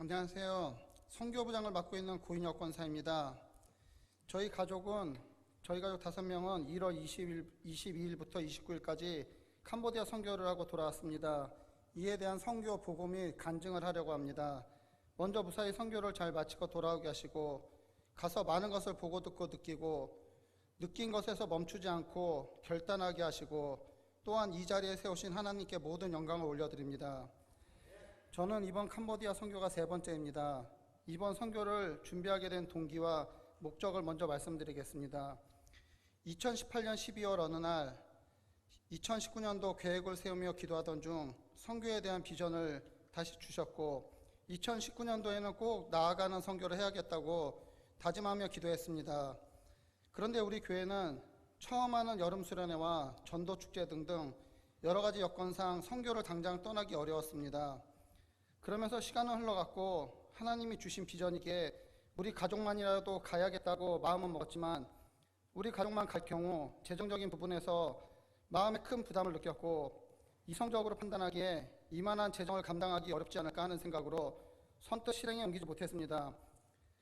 안녕하세요. 선교부장을 맡고 있는 고인혁 권사입니다. 저희 가족 5명은 1월 22일부터 29일까지 캄보디아 선교를 하고 돌아왔습니다. 이에 대한 선교 보고 및 간증을 하려고 합니다. 먼저 무사히 선교를 잘 마치고 돌아오게 하시고 가서 많은 것을 보고 듣고 느끼고 느낀 것에서 멈추지 않고 결단하게 하시고 또한 이 자리에 세우신 하나님께 모든 영광을 올려드립니다. 저는 이번 캄보디아 선교가 3번째입니다. 이번 선교를 준비하게 된 동기와 목적을 먼저 말씀드리겠습니다. 2018년 12월 어느 날 2019년도 계획을 세우며 기도하던 중 선교에 대한 비전을 다시 주셨고 2019년도에는 꼭 나아가는 선교를 해야겠다고 다짐하며 기도했습니다. 그런데 우리 교회는 처음 하는 여름 수련회와 전도 축제 등등 여러 가지 여건상 선교를 당장 떠나기 어려웠습니다. 그러면서 시간은 흘러갔고 하나님이 주신 비전이기에 우리 가족만이라도 가야겠다고 마음은 먹었지만 우리 가족만 갈 경우 재정적인 부분에서 마음에 큰 부담을 느꼈고 이성적으로 판단하기에 이만한 재정을 감당하기 어렵지 않을까 하는 생각으로 선뜻 실행에 옮기지 못했습니다.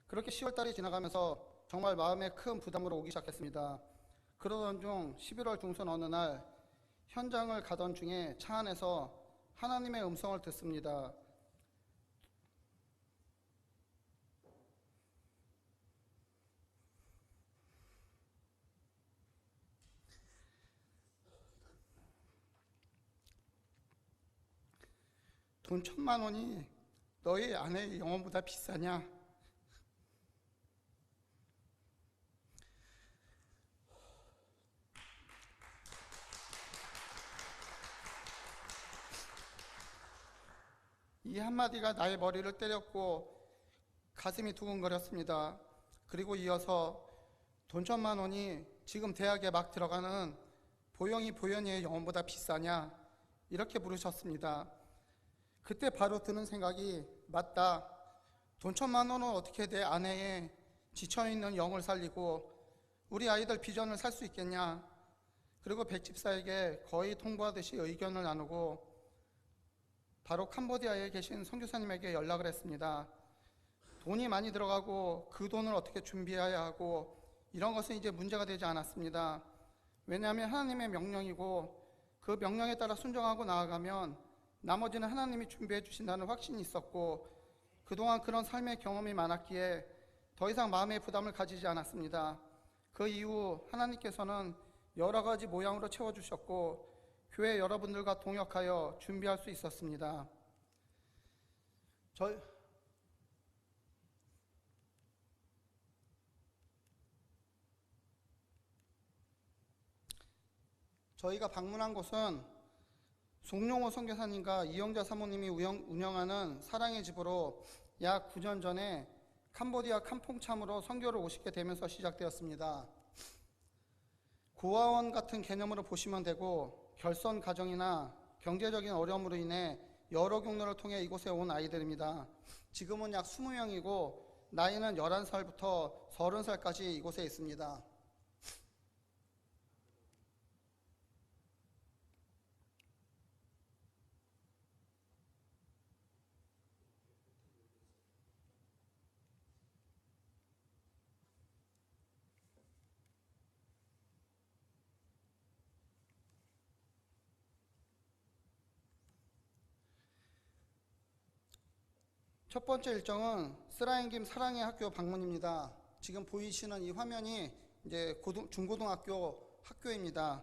그렇게 10월달이 지나가면서 정말 마음에 큰 부담으로 오기 시작했습니다. 그러던 중 11월 중순 어느 날 현장을 가던 중에 차 안에서 하나님의 음성을 듣습니다. 돈 1,000,000원이 너희 아내의 영혼보다 비싸냐? 이 한마디가 나의 머리를 때렸고 가슴이 두근거렸습니다. 그리고 이어서 돈 1,000,000원이 지금 대학에 막 들어가는 보영이의 영혼보다 비싸냐? 이렇게 물으셨습니다. 그때 바로 드는 생각이 맞다. 돈 1,000,000원은 어떻게 내 아내의 지쳐있는 영을 살리고 우리 아이들 비전을 살 수 있겠냐. 그리고 백집사에게 거의 통보하듯이 의견을 나누고 바로 캄보디아에 계신 선교사님에게 연락을 했습니다. 돈이 많이 들어가고 그 돈을 어떻게 준비해야 하고 이런 것은 이제 문제가 되지 않았습니다. 왜냐하면 하나님의 명령이고 그 명령에 따라 순종하고 나아가면 나머지는 하나님이 준비해 주신다는 확신이 있었고 그동안 그런 삶의 경험이 많았기에 더 이상 마음의 부담을 가지지 않았습니다. 그 이후 하나님께서는 여러 가지 모양으로 채워주셨고 교회 여러분들과 동역하여 준비할 수 있었습니다. 저희가 방문한 곳은 송용호 선교사님과 이영자 사모님이 운영하는 사랑의 집으로 약 9년 전에 캄보디아 캄퐁참으로 선교를 오시게 되면서 시작되었습니다. 고아원 같은 개념으로 보시면 되고 결선 가정이나 경제적인 어려움으로 인해 여러 경로를 통해 이곳에 온 아이들입니다. 지금은 약 20명이고 나이는 11살부터 30살까지 이곳에 있습니다. 첫 번째 일정은 스라인김 사랑의 학교 방문입니다. 지금 보이시는 이 화면이 이제 중고등학교 학교입니다.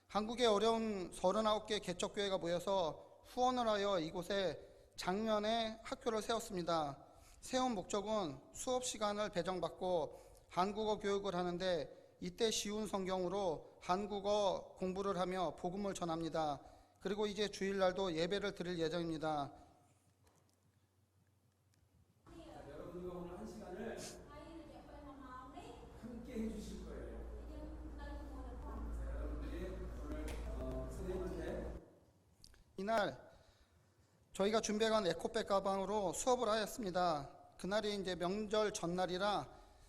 한국의 어려운 39개 개척교회가 모여서 후원을 하여 이곳에 작년에 학교를 세웠습니다. 세운 목적은 수업 시간을 배정받고 한국어 교육을 하는데 이때 쉬운 성경으로 한국어 공부를 하며 복음을 전합니다. 그리고 이제 주일날도 예배를 드릴 예정입니다. 여러분과 오늘 한 시간을 함께 해주실 거예요. 여러분들이 오늘 세 번째 이날 저희가 준비한 에코백 가방으로 수업을 하였습니다. 그날이 이제 명절 전날이라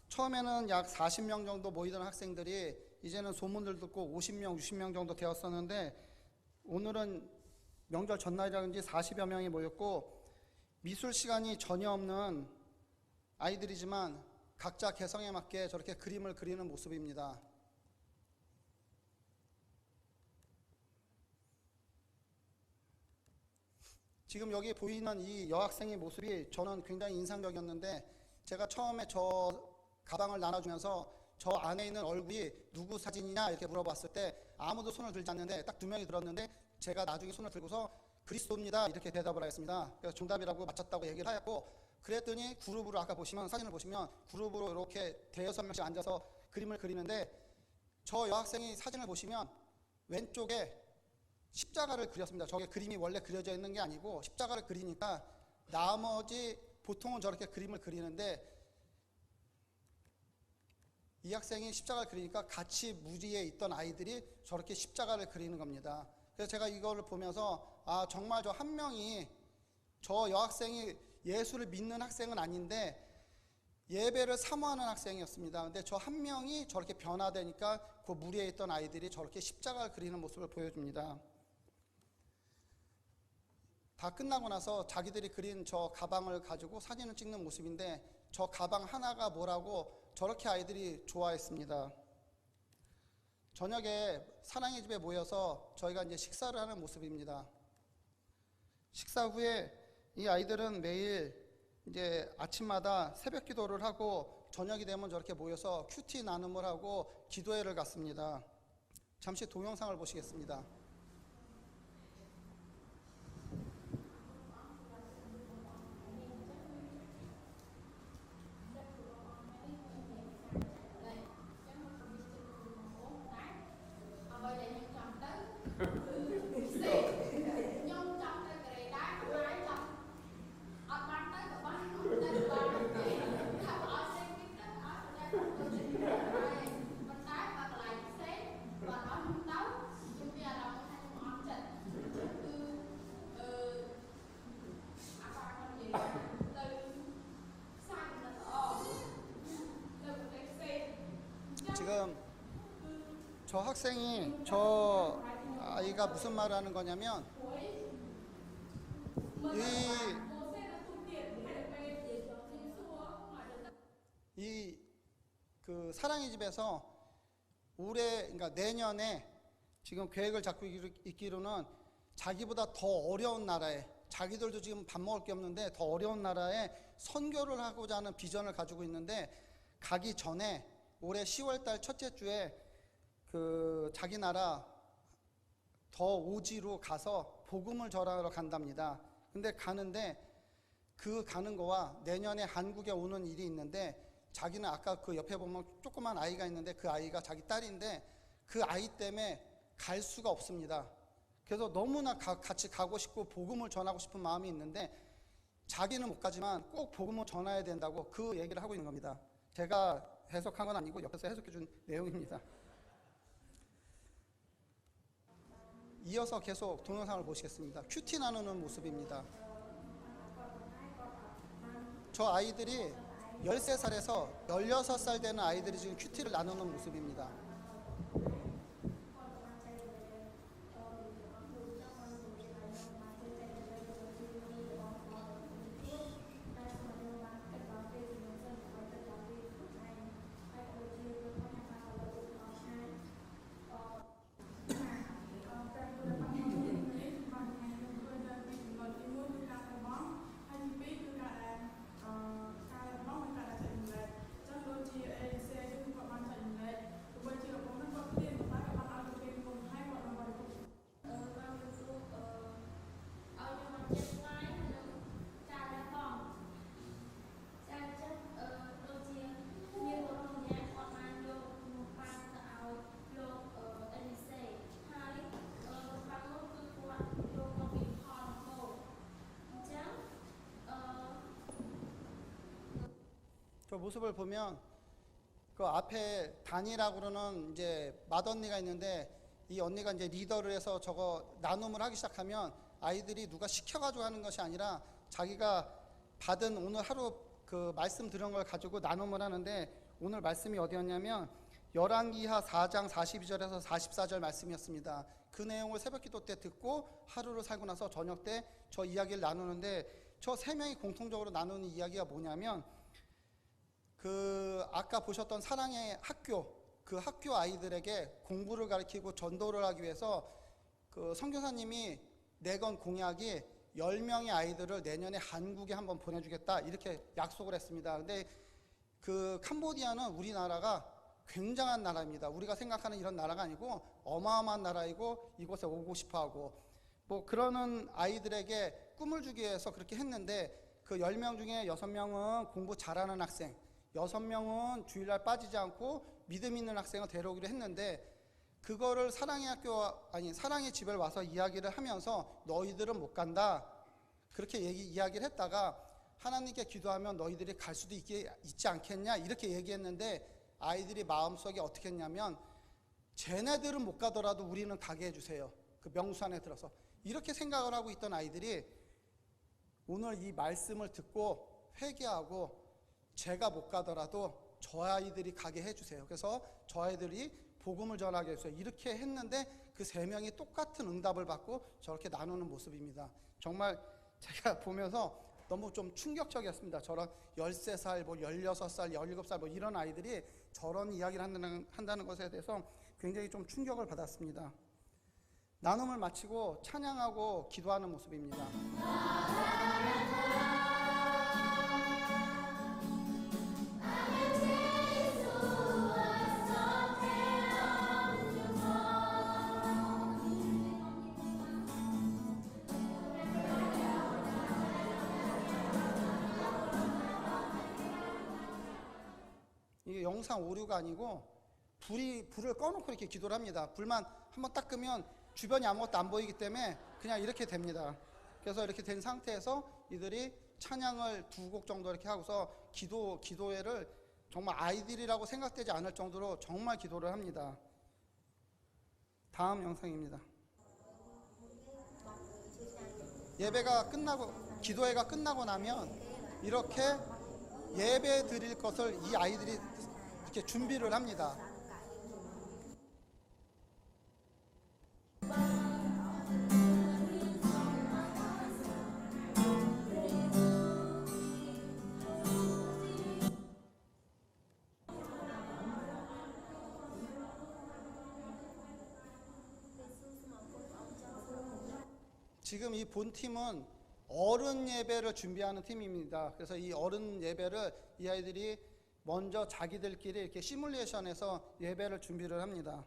처음에는 약 40명 정도 모이던 학생들이 이제는 소문을 듣고 50명, 60명 정도 되었었는데 오늘은 명절 전날이라든지 40여 명이 모였고 미술 시간이 전혀 없는 아이들이지만 각자 개성에 맞게 저렇게 그림을 그리는 모습입니다. 지금 여기 보이는 이 여학생의 모습이 저는 굉장히 인상적이었는데, 제가 처음에 저 가방을 나눠주면서 저 안에 있는 얼굴이 누구 사진이냐 이렇게 물어봤을 때 아무도 손을 들지 않는데 딱 2명이 들었는데, 제가 나중에 손을 들고서 그리스도입니다 이렇게 대답을 하였습니다. 그래서 정답이라고 맞췄다고 얘기를 하였고, 그랬더니 그룹으로 아까 보시면 사진을 보시면 그룹으로 이렇게 대여섯 명씩 앉아서 그림을 그리는데, 저 여학생이 사진을 보시면 왼쪽에 십자가를 그렸습니다. 저게 그림이 원래 그려져 있는 게 아니고 십자가를 그리니까, 나머지 보통은 저렇게 그림을 그리는데 이 학생이 십자가를 그리니까 같이 무리에 있던 아이들이 저렇게 십자가를 그리는 겁니다. 그래서 제가 이거를 보면서 정말 저 한 명이, 저 여학생이 예수를 믿는 학생은 아닌데 예배를 사모하는 학생이었습니다. 근데 저 한 명이 저렇게 변화되니까 그 무리에 있던 아이들이 저렇게 십자가를 그리는 모습을 보여줍니다. 다 끝나고 나서 자기들이 그린 저 가방을 가지고 사진을 찍는 모습인데, 저 가방 하나가 뭐라고 저렇게 아이들이 좋아했습니다. 저녁에 사랑의 집에 모여서 저희가 이제 식사를 하는 모습입니다. 식사 후에 이 아이들은 매일 이제 아침마다 새벽 기도를 하고 저녁이 되면 저렇게 모여서 큐티 나눔을 하고 기도회를 갔습니다. 잠시 동영상을 보시겠습니다. 지금 저 학생이, 저 아이가 무슨 말을 하는 거냐면, 그 사랑의 집에서 올해, 그러니까 내년에 지금 계획을 잡고 있기로는 자기보다 더 어려운 나라에, 자기들도 지금 밥 먹을 게 없는데 더 어려운 나라에 선교를 하고자 하는 비전을 가지고 있는데, 가기 전에 올해 10월달 첫째 주에 그 자기 나라 더 오지로 가서 복음을 전하러 간답니다. 근데 가는데 그 가는 거와 내년에 한국에 오는 일이 있는데, 자기는 아까 그 옆에 보면 조그만 아이가 있는데 그 아이가 자기 딸인데 그 아이 때문에 갈 수가 없습니다. 그래서 너무나 같이 가고 싶고 복음을 전하고 싶은 마음이 있는데 자기는 못 가지만 꼭 복음을 전해야 된다고 그 얘기를 하고 있는 겁니다. 제가 해석한 건 아니고 옆에서 해석해 준 내용입니다. 이어서 계속 동영상을 보시겠습니다. 큐티 나누는 모습입니다. 저 아이들이 13살에서 16살 되는 아이들이 지금 큐티를 나누는 모습입니다. 저 모습을 보면 그 앞에 단이라고 그러는 이제 맏언니가 있는데, 이 언니가 이제 리더를 해서 저거 나눔을 하기 시작하면 아이들이 누가 시켜가지고 하는 것이 아니라 자기가 받은 오늘 하루 그 말씀 들은 걸 가지고 나눔을 하는데, 오늘 말씀이 어디였냐면 열왕기하 4장 42절에서 44절 말씀이었습니다. 그 내용을 새벽 기도 때 듣고 하루를 살고 나서 저녁 때 저 이야기를 나누는데, 저 세 명이 공통적으로 나누는 이야기가 뭐냐면 아까 보셨던 사랑의 학교, 그 학교 아이들에게 공부를 가르치고 전도를 하기 위해서 선교사님이 내건 공약이 10명의 아이들을 내년에 한국에 한번 보내주겠다 이렇게 약속을 했습니다. 근데 캄보디아는 우리나라가 굉장한 나라입니다. 우리가 생각하는 이런 나라가 아니고 어마어마한 나라이고 이곳에 오고 싶어하고 그러는 아이들에게 꿈을 주기 위해서 그렇게 했는데 그 10명 중에 6명은 공부 잘하는 학생, 6명은 주일날 빠지지 않고 믿음 있는 학생을 데려오기로 했는데 그거를 사랑의 집에 와서 이야기를 하면서 너희들은 못 간다 그렇게 이야기를 했다가 하나님께 기도하면 너희들이 갈 수도 있지 않겠냐 이렇게 얘기했는데 아이들이 마음속에 어떻게 했냐면 쟤네들은 못 가더라도 우리는 가게 해주세요. 그 명수 안에 들어서 이렇게 생각을 하고 있던 아이들이 오늘 이 말씀을 듣고 회개하고 제가 못 가더라도 저 아이들이 가게 해주세요. 그래서 저 아이들이 복음을 전하게 해주세요. 이렇게 했는데 그 세 명이 똑같은 응답을 받고 저렇게 나누는 모습입니다. 정말 제가 보면서 너무 좀 충격적이었습니다. 저런 13살, 16살, 17살 이런 아이들이 저런 이야기를 한다는 것에 대해서 굉장히 좀 충격을 받았습니다. 나눔을 마치고 찬양하고 기도하는 모습입니다. 이게 영상 오류가 아니고 불을 꺼놓고 이렇게 기도를 합니다. 불만 한번 딱 끄면 주변이 아무것도 안 보이기 때문에 그냥 이렇게 됩니다. 그래서 이렇게 된 상태에서 이들이 찬양을 2곡 정도 이렇게 하고서 기도회를 정말 아이들이라고 생각되지 않을 정도로 정말 기도를 합니다. 다음 영상입니다. 기도회가 끝나고 나면 이렇게 예배 드릴 것을 이 아이들이 이렇게 준비를 합니다. 지금 이 본팀은 어른 예배를 준비하는 팀입니다. 그래서 이 어른 예배를 이 아이들이 먼저 자기들끼리 이렇게 시뮬레이션해서 예배를 준비를 합니다.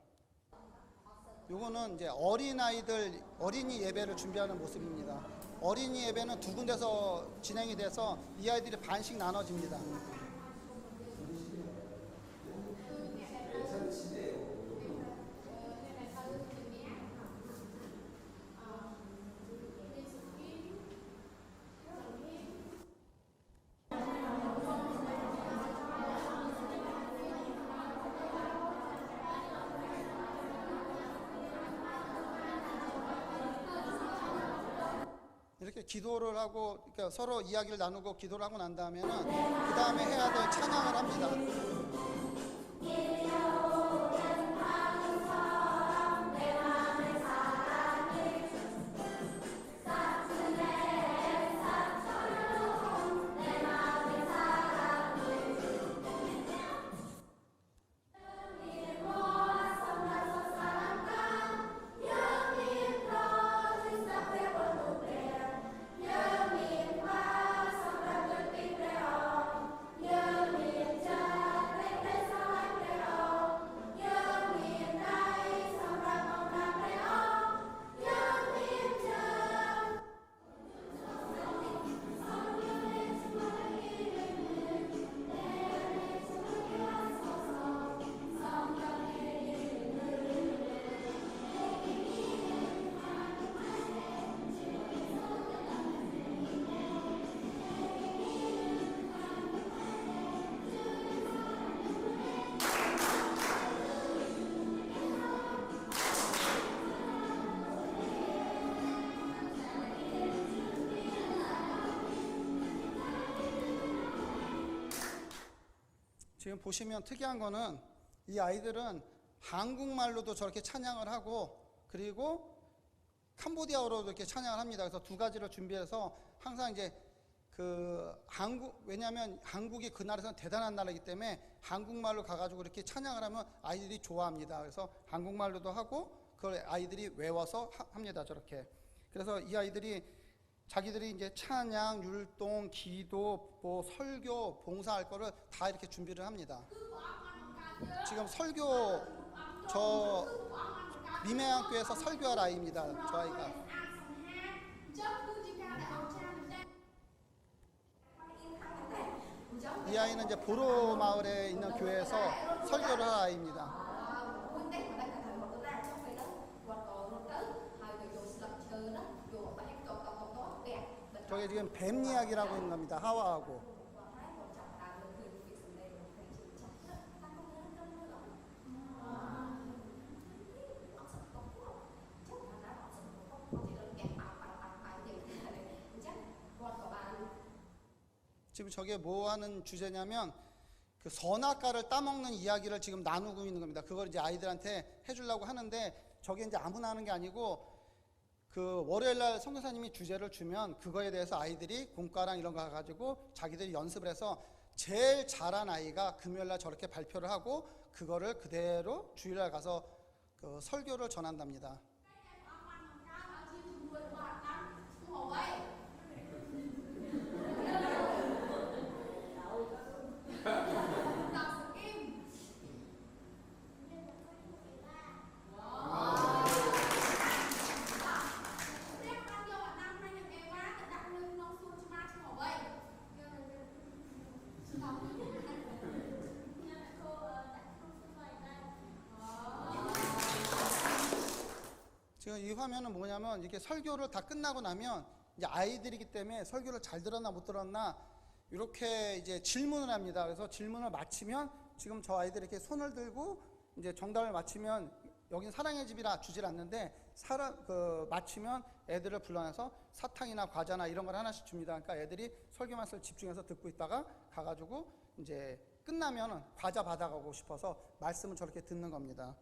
요거는 이제 어린이 예배를 준비하는 모습입니다. 어린이 예배는 2군데서 진행이 돼서 이 아이들이 반씩 나눠집니다. 이렇게 기도를 하고 그러니까 서로 이야기를 나누고 기도를 하고 난 다음에는 그 다음에 해야 될 찬양을 합니다. 지금 보시면 특이한 거는 이 아이들은 한국말로도 저렇게 찬양을 하고 그리고 캄보디아어로도 이렇게 찬양을 합니다. 그래서 2가지를 준비해서 항상 이제 왜냐하면 한국이 그 나라에서는 대단한 나라이기 때문에 한국말로 가가지고 이렇게 찬양을 하면 아이들이 좋아합니다. 그래서 한국말로도 하고 그걸 아이들이 외워서 합니다. 저렇게. 그래서 이 아이들이 자기들이 이제 찬양, 율동, 기도, 뭐 설교, 봉사할 거를 다 이렇게 준비를 합니다. 지금 설교 저 미매학교에서 설교할 아이입니다. 저 아이가. 이 아이는 이제 보로 마을에 있는 교회에서 설교를 할 아이입니다. 저게 지금 뱀 이야기라고 있는 겁니다. 하와하고. 지금 저게 뭐 하는 주제냐면 그 선악과를 따먹는 이야기를 지금 나누고 있는 겁니다. 그걸 이제 아이들한테 해주려고 하는데 저게 이제 아무나 하는 게 아니고 그 월요일날 선교사님이 주제를 주면 그거에 대해서 아이들이 공과랑 이런 거 가지고 자기들이 연습을 해서 제일 잘한 아이가 금요일날 저렇게 발표를 하고 그거를 그대로 주일날 가서 그 설교를 전한답니다. 지금 이 화면은 뭐냐면 이렇게 설교를 다 끝나고 나면 이제 아이들이기 때문에 설교를 잘 들었나 못 들었나 이렇게 이제 질문을 합니다. 그래서 질문을 마치면 지금 저 아이들이 이렇게 손을 들고 이제 정답을 마치면 여긴 사랑의 집이라 주질 않는데 마치면 애들을 불러내서 사탕이나 과자나 이런 걸 하나씩 줍니다. 그러니까 애들이 설교 말씀을 집중해서 듣고 있다가 가가지고 이제 끝나면 과자 받아가고 싶어서 말씀을 저렇게 듣는 겁니다.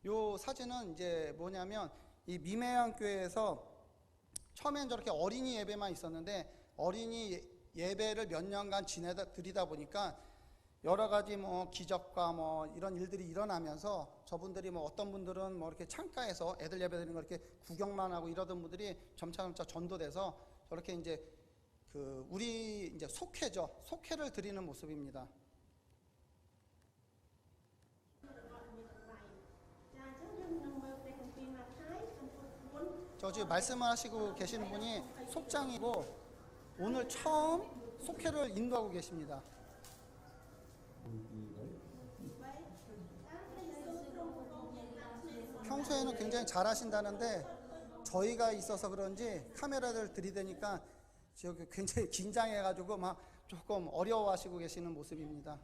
요 사진은 이제 뭐냐면 이 미매양 교회에서 처음엔 저렇게 어린이 예배만 있었는데 어린이 예배를 몇 년간 드리다 보니까 여러 가지 뭐 기적과 뭐 이런 일들이 일어나면서 저분들이 뭐 어떤 분들은 뭐 이렇게 창가에서 애들 예배 드리는 거 이렇게 구경만 하고 이러던 분들이 점차 전도돼서 저렇게 이제 우리 이제 속회를 드리는 모습입니다. 저 지금 말씀을 하시고 계시는 분이 속장이고 오늘 처음 속회를 인도하고 계십니다. 평소에는 굉장히 잘하신다는데 저희가 있어서 그런지 카메라를 들이대니까 지금 굉장히 긴장해가지고 막 조금 어려워하시고 계시는 모습입니다.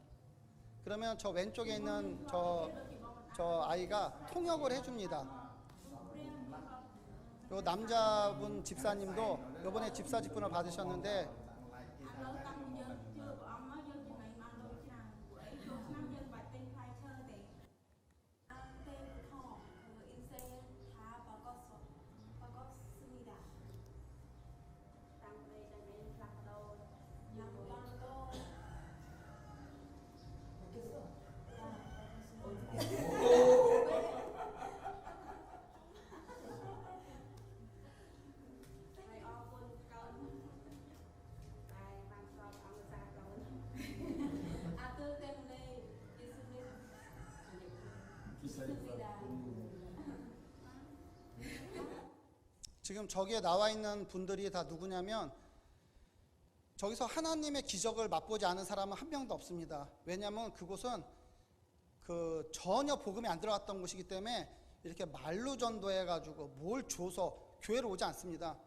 그러면 저 왼쪽에 있는 저 아이가 통역을 해줍니다. 요 남자분 집사님도 요번에 집사 직분을 받으셨는데 지금 저기에 나와 있는 분들이 다 누구냐면 저기서 하나님의 기적을 맛보지 않은 사람은 한 명도 없습니다. 왜냐하면 그곳은 전혀 복음이 안 들어갔던 곳이기 때문에 이렇게 말로 전도해가지고 뭘 줘서 교회로 오지 않습니다.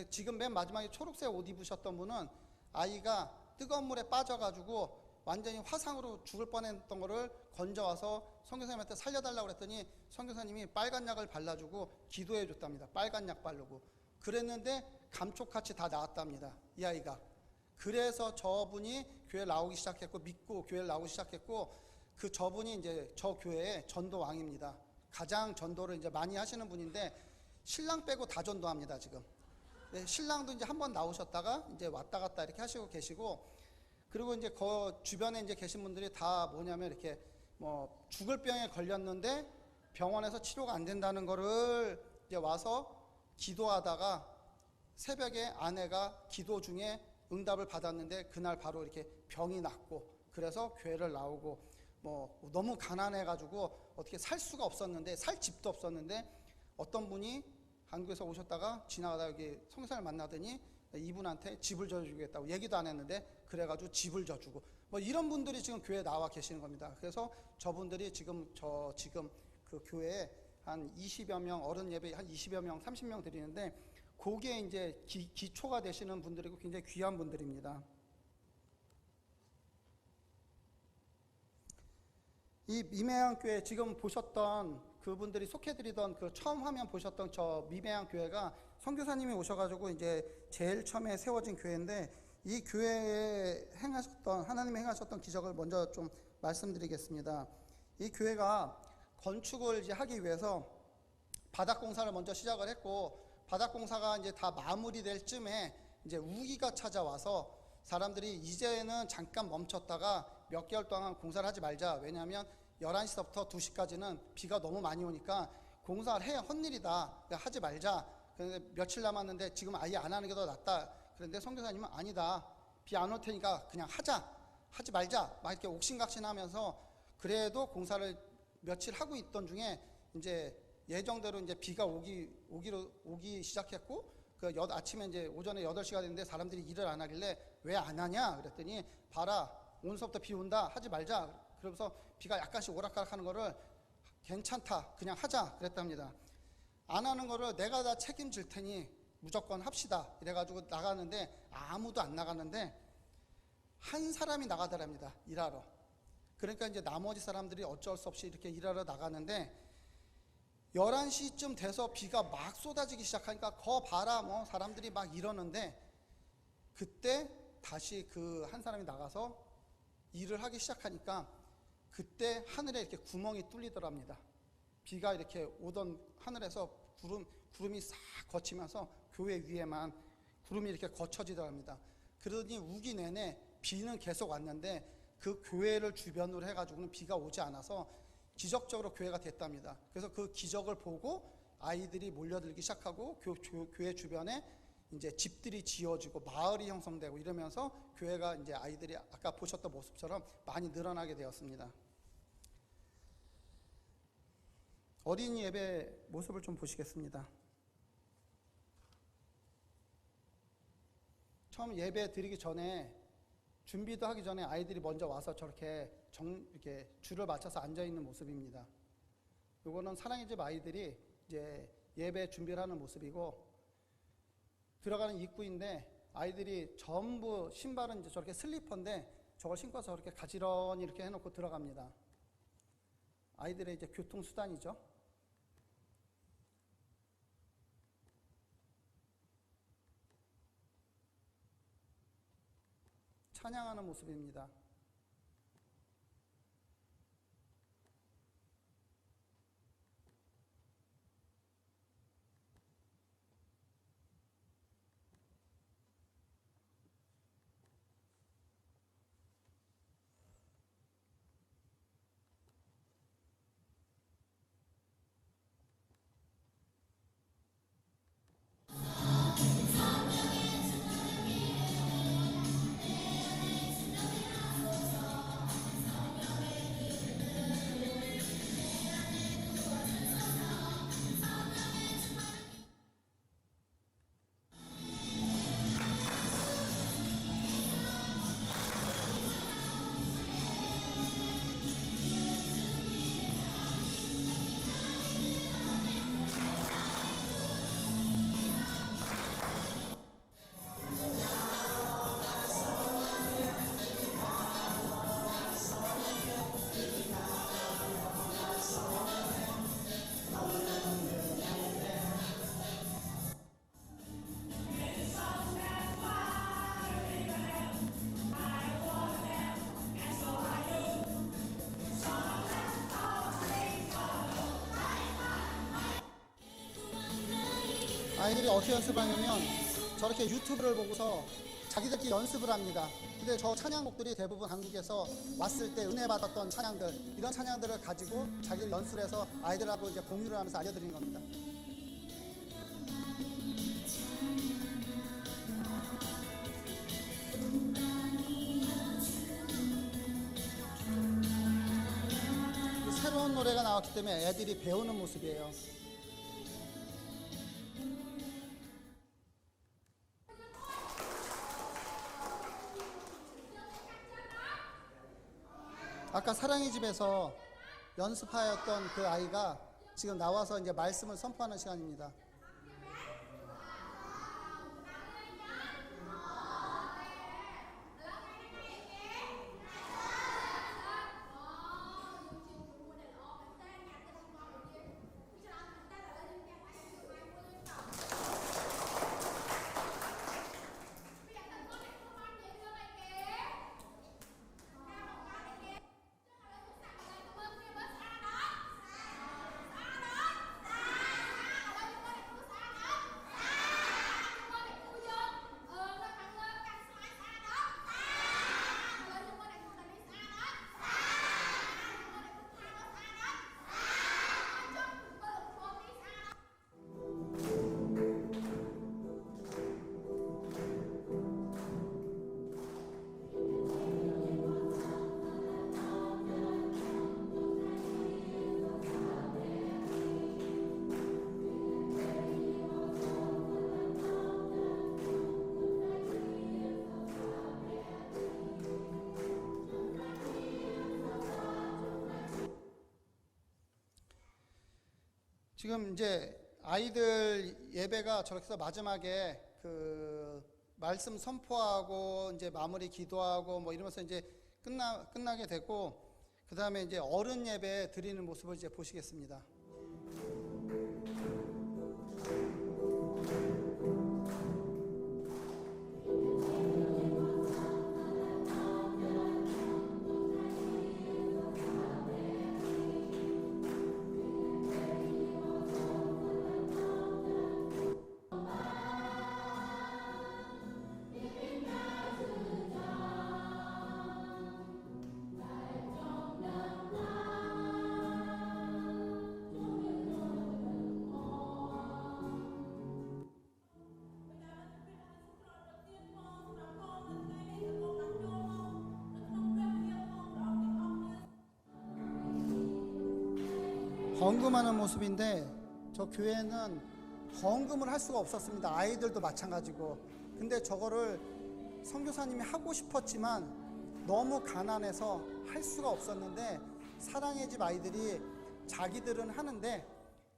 지금 맨 마지막에 초록색 옷 입으셨던 분은 아이가 뜨거운 물에 빠져가지고 완전히 화상으로 죽을 뻔했던 거를 건져와서 선교사님한테 살려달라고 그랬더니 선교사님이 빨간 약을 발라주고 기도해 줬답니다. 빨간 약 바르고 그랬는데 감쪽같이 다 나았답니다. 이 아이가. 그래서 저분이 교회 나오기 시작했고 믿고 교회를 나오기 시작했고 저분이 이제 저 교회의 전도왕입니다. 가장 전도를 이제 많이 하시는 분인데 신랑 빼고 다 전도합니다. 지금 네, 신랑도 이제 한 번 나오셨다가 이제 왔다 갔다 이렇게 하시고 계시고, 그리고 이제 그 주변에 이제 계신 분들이 다 뭐냐면 이렇게 뭐 죽을 병에 걸렸는데 병원에서 치료가 안 된다는 거를 이제 와서 기도하다가 새벽에 아내가 기도 중에 응답을 받았는데 그날 바로 이렇게 병이 낫고, 그래서 교회를 나오고, 뭐 너무 가난해가지고 어떻게 살 수가 없었는데, 살 집도 없었는데 어떤 분이 한국에서 오셨다가 지나가다 여기 성사를 만나더니 이분한테 집을 져주겠다고, 얘기도 안 했는데 그래가지고 집을 져주고, 뭐 이런 분들이 지금 교회에 나와 계시는 겁니다. 그래서 저분들이 지금 그 교회에 한 20여 명, 어른 예배 한 20여 명, 30명 드리는데, 그게 이제 기초가 되시는 분들이고 굉장히 귀한 분들입니다. 이 미매양 교회 지금 보셨던 그분들이 속해드리던 그 처음 화면 보셨던 저 미매양 교회가 선교사님이 오셔가지고 이제 제일 처음에 세워진 교회인데, 이 교회에 하나님이 행하셨던 기적을 먼저 좀 말씀드리겠습니다. 이 교회가 건축을 이제 하기 위해서 바닥 공사를 먼저 시작을 했고, 바닥 공사가 이제 다 마무리될 쯤에 이제 우기가 찾아와서 사람들이 이제는 잠깐 멈췄다가 몇 개월 동안 공사를 하지 말자. 왜냐하면 11시부터 2시까지는 비가 너무 많이 오니까 공사를 해야 헛일이다. 그러니까 하지 말자. 그런데 며칠 남았는데 지금 아예 안 하는 게 더 낫다. 그런데 선교사님은 아니다. 비 안 올 테니까 그냥 하지 말자. 막 이렇게 옥신각신하면서 그래도 공사를 며칠 하고 있던 중에 이제 예정대로 이제 비가 오기 시작했고, 그 아침에 이제 오전에 8시가 됐는데 사람들이 일을 안 하길래 왜 안 하냐 그랬더니, 봐라 오늘서부터 비 온다, 하지 말자. 그러면서 비가 약간씩 오락가락하는 거를 괜찮다, 그냥 하자 그랬답니다. 안 하는 거를 내가 다 책임질 테니 무조건 합시다 이래가지고 나가는데 아무도 안 나가는데 한 사람이 나가더랍니다, 일하러. 그러니까 이제 나머지 사람들이 어쩔 수 없이 이렇게 일하러 나가는데, 11시쯤 돼서 비가 막 쏟아지기 시작하니까 거 봐라 뭐 사람들이 막 이러는데, 그때 다시 그 한 사람이 나가서 일을 하기 시작하니까 그때 하늘에 이렇게 구멍이 뚫리더랍니다. 비가 이렇게 오던 하늘에서 구름이 싹 거치면서 교회 위에만 구름이 이렇게 거쳐지더랍니다. 그러더니 우기 내내 비는 계속 왔는데 그 교회를 주변으로 해가지고는 비가 오지 않아서 기적적으로 교회가 됐답니다. 그래서 그 기적을 보고 아이들이 몰려들기 시작하고 교회 주변에 이제 집들이 지어지고 마을이 형성되고 이러면서 교회가 이제 아이들이 아까 보셨던 모습처럼 많이 늘어나게 되었습니다. 어린이 예배 모습을 좀 보시겠습니다. 처음 예배 드리기 전에 준비도 하기 전에 아이들이 먼저 와서 저렇게 이렇게 줄을 맞춰서 앉아 있는 모습입니다. 요거는 사랑의 집 아이들이 이제 예배 준비를 하는 모습이고, 들어가는 입구인데 아이들이 전부 신발은 이제 저렇게 슬리퍼인데 저걸 신고서 저렇게 가지런히 이렇게 해놓고 들어갑니다. 아이들의 이제 교통수단이죠. 찬양하는 모습입니다. 아이들이 어떻게 연습하냐면 저렇게 유튜브를 보고서 자기들끼리 연습을 합니다. 근데 저 찬양곡들이 대부분 한국에서 왔을 때 은혜 받았던 찬양들, 이런 찬양들을 가지고 자기들 연습을 해서 아이들하고 이제 공유를 하면서 알려드리는 겁니다. 새로운 노래가 나왔기 때문에 애들이 배우는 모습이에요. 아까 사랑의 집에서 연습하였던 그 아이가 지금 나와서 이제 말씀을 선포하는 시간입니다. 지금 이제 아이들 예배가 저렇게 해서 마지막에 그 말씀 선포하고 이제 마무리 기도하고 뭐 이러면서 이제 끝나게 되고, 그 다음에 이제 어른 예배 드리는 모습을 이제 보시겠습니다. 헌금하는 모습인데, 저 교회는 헌금을 할 수가 없었습니다. 아이들도 마찬가지고. 근데 저거를 선교사님이 하고 싶었지만 너무 가난해서 할 수가 없었는데, 사랑의 집 아이들이 자기들은 하는데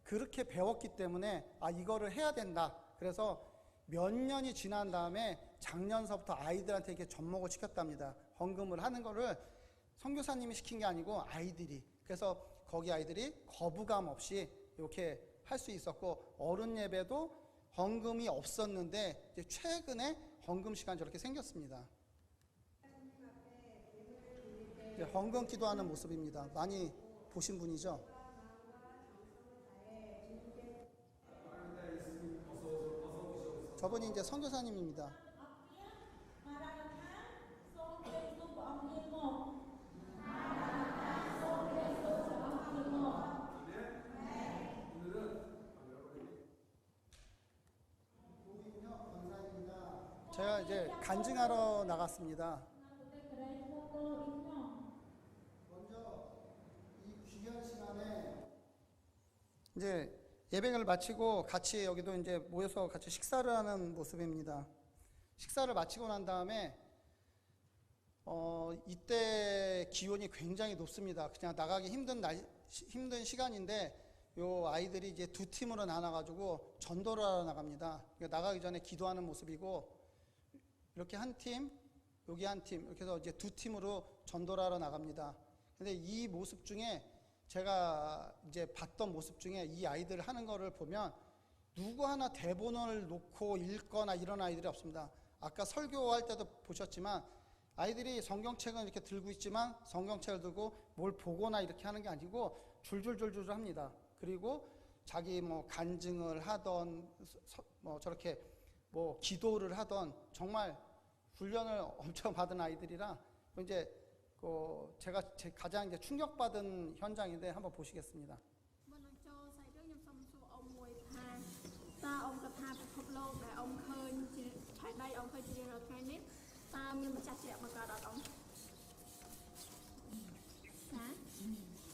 그렇게 배웠기 때문에 이거를 해야 된다. 그래서 몇 년이 지난 다음에 작년서부터 아이들한테 이렇게 접목을 시켰답니다. 헌금을 하는 거를 선교사님이 시킨 게 아니고 아이들이. 그래서 거기 아이들이 거부감 없이 이렇게 할 수 있었고, 어른 예배도 헌금이 없었는데 이제 최근에 헌금 시간 저렇게 생겼습니다. 이제 헌금 기도하는 모습입니다. 많이 보신 분이죠? 저분이 이제 선교사님입니다. 제가 이제 간증하러 나갔습니다. 먼저 이 귀한 시간에 이제 예배를 마치고 같이 여기도 이제 모여서 같이 식사를 하는 모습입니다. 식사를 마치고 난 다음에 이때 기온이 굉장히 높습니다. 그냥 나가기 힘든 시간인데, 요 아이들이 이제 두 팀으로 나눠가지고 전도를 하러 나갑니다. 그러니까 나가기 전에 기도하는 모습이고, 이렇게 한 팀, 여기 한 팀, 이렇게 해서 이제 두 팀으로 전도를 하러 나갑니다. 근데 이 모습 중에 제가 이제 봤던 모습 중에 이 아이들 하는 거를 보면 누구 하나 대본을 놓고 읽거나 이런 아이들이 없습니다. 아까 설교할 때도 보셨지만 아이들이 성경책은 이렇게 들고 있지만 성경책을 들고 뭘 보거나 이렇게 하는 게 아니고 줄줄줄줄 합니다. 그리고 자기 뭐 간증을 하던 뭐 저렇게 뭐 기도를 하던 정말 훈련을 엄청 받은 아이들이라 이제 제가 가장 이제 충격받은 현장인데 한번 보시겠습니다. មុននឹងចូលសាច់រឿងខ្ញុំសូមសួរអ៊ំមួយថាតើអ៊ំគិតថាពិភពលោកដែលអ៊ំឃើញជាឆៃដៃអ៊ំឃើញជារៀងរាល់ថ្ងៃនេះតើមានម្ចាស់ជាបង្កើតអត់អ៊ំចា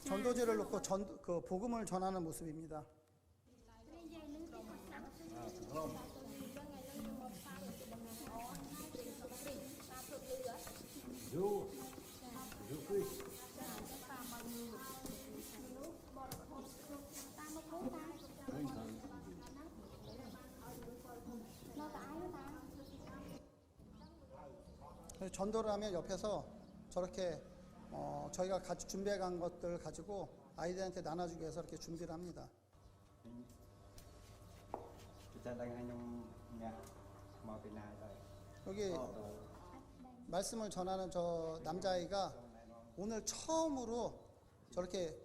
전도지를 놓고 복음을 전하는 모습입니다. រៀងយើងនឹងគេគាត់ស្ដាប់តែទៅយើងថ្ងៃឡើងយើងមកផ្សារទៅដំណើរអនហើយព្រីសុខព្រីតាព្រឹកលឺអត់ Dù Dù quy តាមមកមនុស្សបរិភោគគ្រប់តាមមកគូតា Khuyên thần នៅតែអាយតា 그래서 전도를 하면 옆에서 저렇게 저희가 같이 준비해 간 것들 가지고 아이들한테 나눠주기 위해서 이렇게 준비를 합니다. Chúng ta đang hai nhung nhà Màu Việt Nam rồi 여기 말씀을 전하는 저 남자아이가 오늘 처음으로 저렇게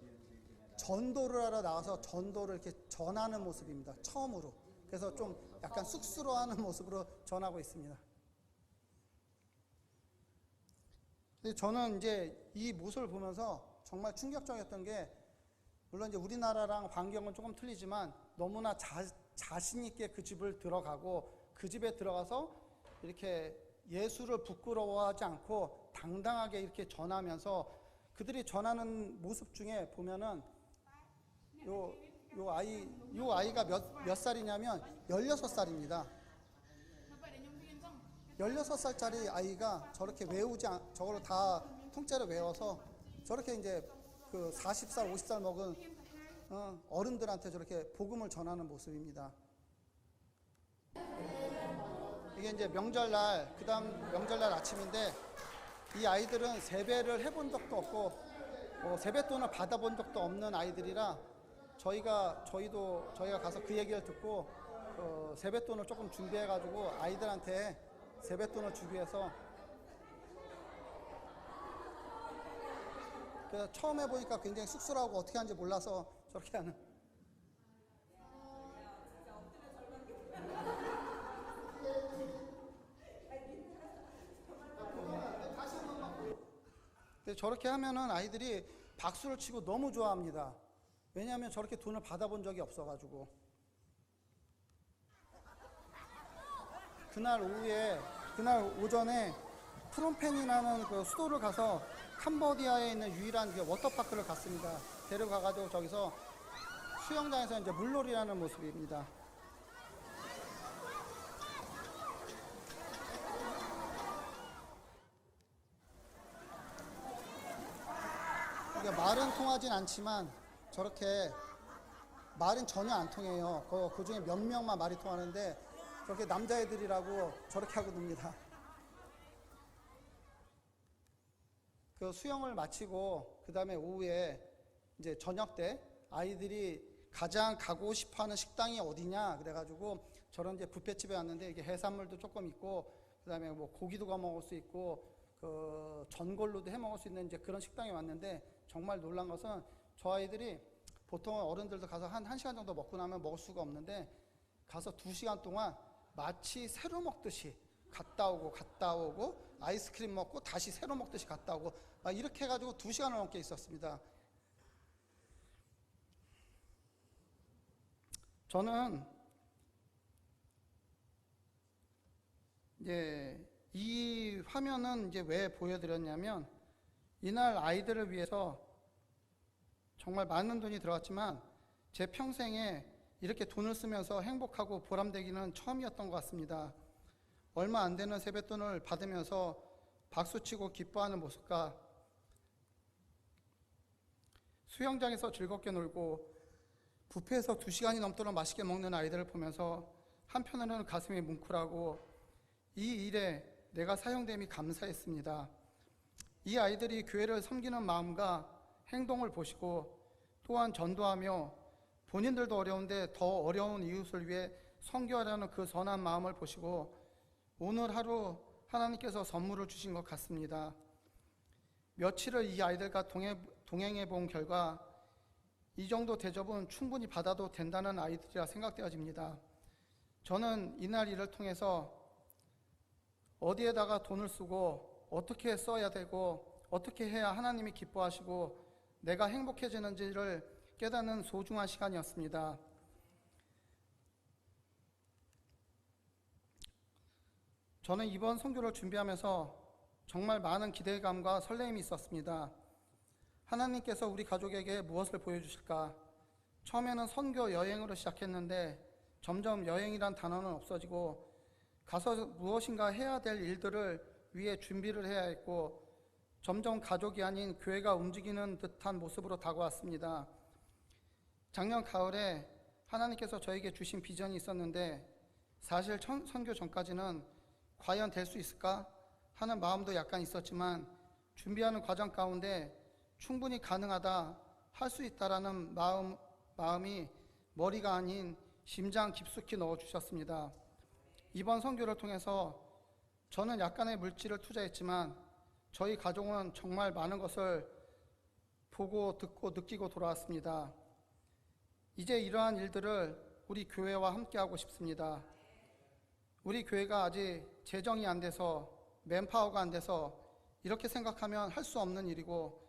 전도를 하러 나와서 전도를 이렇게 전하는 모습입니다. 처음으로. 그래서 좀 약간 쑥스러워하는 모습으로 전하고 있습니다. 근데 저는 이제 이 모습을 보면서 정말 충격적이었던 게, 물론 이제 우리나라랑 환경은 조금 틀리지만 너무나 자신 있게 그 집을 들어가고 그 집에 들어가서 이렇게 예수를 부끄러워하지 않고 당당하게 이렇게 전하면서 그들이 전하는 모습 중에 보면은 요 아이가 몇 살이냐면 16살입니다. 16살짜리 아이가 저렇게 저거를 다 통째로 외워서 저렇게 이제 그 40살, 50살 먹은 어른들한테 저렇게 복음을 전하는 모습입니다. 이게 이제 명절날, 그 다음 명절날 아침인데 이 아이들은 세배를 해본 적도 없고 세뱃돈을 받아본 적도 없는 아이들이라 저희가 가서 그 얘기를 듣고 세뱃돈을 조금 준비해가지고 아이들한테 세뱃돈을 주기 위해서, 그래서 처음 해보니까 굉장히 쑥스러워하고 어떻게 하는지 몰라서 저렇게 하는. 저렇게 하면은 아이들이 박수를 치고 너무 좋아합니다. 왜냐하면 저렇게 돈을 받아본 적이 없어가지고. 그날 오전에 프롬펜이라는 그 수도를 가서 캄보디아에 있는 유일한 그 워터파크를 갔습니다. 데려가가지고 저기서 수영장에서 이제 물놀이라는 모습입니다. 이게 말은 통하진 않지만 저렇게 말은 전혀 안 통해요. 그 중에 몇 명만 말이 통하는데 저렇게 남자애들이라고 저렇게 하고 놉니다. 그 수영을 마치고 그 다음에 오후에 이제 저녁 때 아이들이 가장 가고 싶어하는 식당이 어디냐 그래가지고 저런 이제 뷔페집에 왔는데 이게 해산물도 조금 있고 그 다음에 뭐 고기도 구워 먹을 수 있고 그 전골로도 해 먹을 수 있는 이제 그런 식당에 왔는데 정말 놀란 것은 저 아이들이 보통 어른들도 가서 한 1시간 정도 먹고 나면 먹을 수가 없는데 가서 2시간 동안 마치 새로 먹듯이 갔다 오고 아이스크림 먹고 다시 새로 먹듯이 갔다 오고 막 이렇게 해가지고 2시간을 넘게 있었습니다. 저는 이제 이 화면은 이제 왜 보여드렸냐면 이날 아이들을 위해서 정말 많은 돈이 들어갔지만 제 평생에 이렇게 돈을 쓰면서 행복하고 보람되기는 처음이었던 것 같습니다. 얼마 안 되는 세뱃돈을 받으면서 박수치고 기뻐하는 모습과 수영장에서 즐겁게 놀고 뷔페에서 2시간이 넘도록 맛있게 먹는 아이들을 보면서 한편으로는 가슴이 뭉클하고 이 일에 내가 사용됨이 감사했습니다. 이 아이들이 교회를 섬기는 마음과 행동을 보시고 또한 전도하며 본인들도 어려운데 더 어려운 이웃을 위해 선교하려는 그 선한 마음을 보시고 오늘 하루 하나님께서 선물을 주신 것 같습니다. 며칠을 이 아이들과 동행해 본 결과 이 정도 대접은 충분히 받아도 된다는 아이들이라 생각되어집니다. 저는 이날 일을 통해서 어디에다가 돈을 쓰고 어떻게 써야 되고 어떻게 해야 하나님이 기뻐하시고 내가 행복해지는지를 깨닫는 소중한 시간이었습니다. 저는 이번 선교를 준비하면서 정말 많은 기대감과 설레임이 있었습니다. 하나님께서 우리 가족에게 무엇을 보여주실까? 처음에는 선교 여행으로 시작했는데 점점 여행이란 단어는 없어지고 가서 무엇인가 해야 될 일들을 위해 준비를 해야 했고 점점 가족이 아닌 교회가 움직이는 듯한 모습으로 다가왔습니다. 작년 가을에 하나님께서 저에게 주신 비전이 있었는데 사실 선교 전까지는 과연 될 수 있을까 하는 마음도 약간 있었지만 준비하는 과정 가운데 충분히 가능하다, 할 수 있다라는 마음이 머리가 아닌 심장 깊숙이 넣어주셨습니다. 이번 선교를 통해서 저는 약간의 물질을 투자했지만 저희 가족은 정말 많은 것을 보고 듣고 느끼고 돌아왔습니다. 이제 이러한 일들을 우리 교회와 함께하고 싶습니다. 우리 교회가 아직 재정이 안 돼서 맨파워가 안 돼서 이렇게 생각하면 할 수 없는 일이고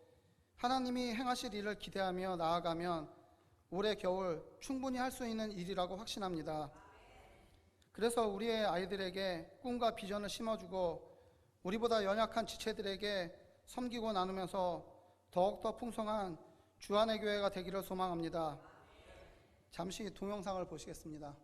하나님이 행하실 일을 기대하며 나아가면 올해 겨울 충분히 할 수 있는 일이라고 확신합니다. 그래서 우리의 아이들에게 꿈과 비전을 심어주고 우리보다 연약한 지체들에게 섬기고 나누면서 더욱더 풍성한 주안의 교회가 되기를 소망합니다. 잠시 동영상을 보시겠습니다.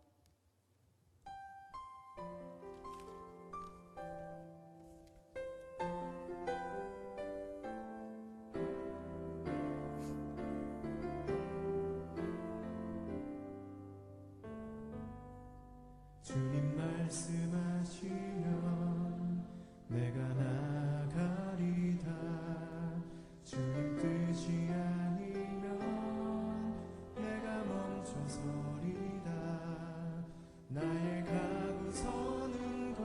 주님 말씀하시면 내가 나가리다. 주님 뜻이 아니면 내가 멈춰서리다. 나의 가고 서는 것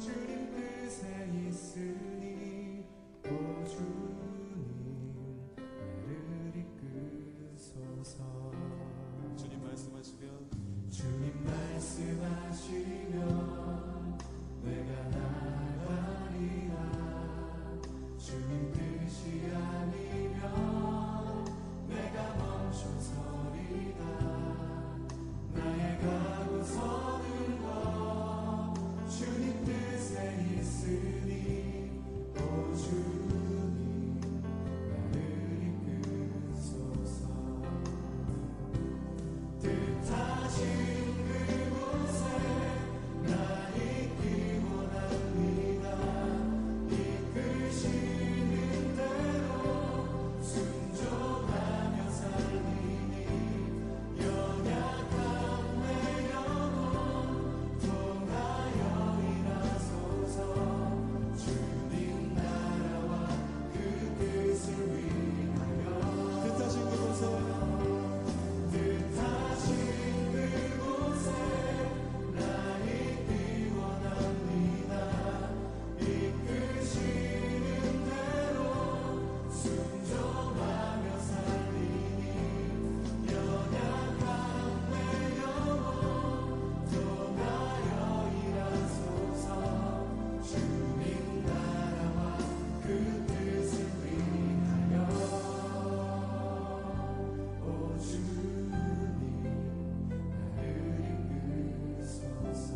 주님 뜻에 있으니 오 주님 나를 이끄소서. 주님 말씀하시면 내가 나가리라. 주님 뜻이 아니면 내가 멈춰서리다. 나의 가고 서는 것 주님 뜻에 있으니 오 주님 나를 이끄소서. 뜻하신 그곳에 나 있기 원합니다. 이끄시는 대로 순종하며 살리니 연약한 내 영혼 통하여 일하소서. 주님 나라와 그 뜻을 위하여 뜻하신 그곳에 나 있기 원합니다. 이끄시는 대로 순종하며 살리니 연약한 내 영혼 통하여 일하소서. 주님 나라와 그 뜻을 위하여 오 주님 나를 이끄소서.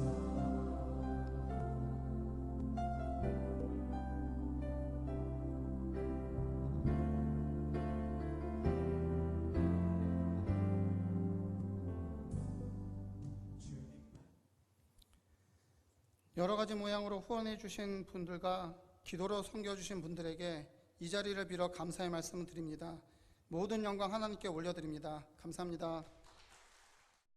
여러 가지 모양으로 후원해 주신 분들과 기도로 섬겨주신 분들에게 이 자리를 빌어 감사의 말씀을 드립니다. 모든 영광 하나님께 올려드립니다. 감사합니다.